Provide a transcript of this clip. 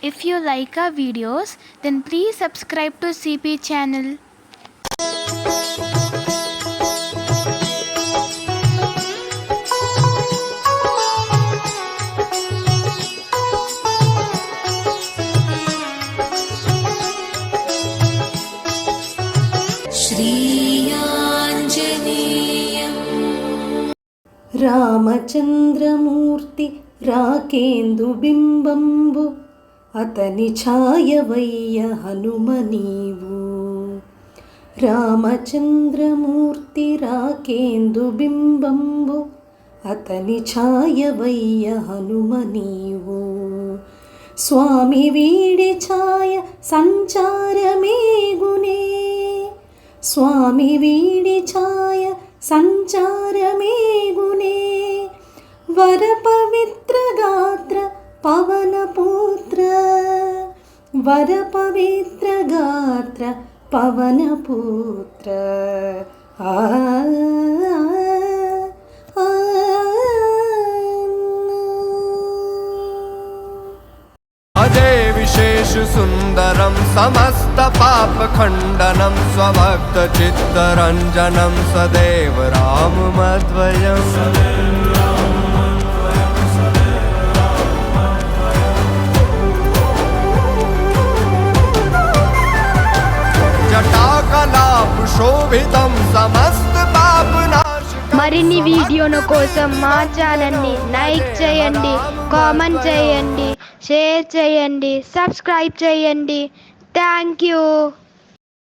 If you like our videos, then please subscribe to CP channel. Ramachandramurthy రాకేందు బింబంబు అతని ఛాయవయ్య హనుమ నీవు. రామచంద్రమూర్తి రాకేందు బింబంబు అతని ఛాయవయ్య హనుమ నీవు. స్వామి వీడి ఛాయ సంచారమేగునే, స్వామి వీడి ఛాయ సంచారమేగునే. వర పవిత్ర గాత్ర పవన పుత్ర, వర పవిత్ర గాత్ర పవన పుత్ర. अजय विशेष सुंदरम समस्त पाप खंडनम स्वभक्त चित्तरंजनम सदैव राम मध्वयम. जटाकलाप शोभितम समस्त पाप नाशकम. మరిన్ని వీడియోల కోసం మా ఛానల్ని లైక్ చేయండి, కామెంట్ చేయండి, షేర్ చేయండి, సబ్స్క్రైబ్ చేయండి. Thank you.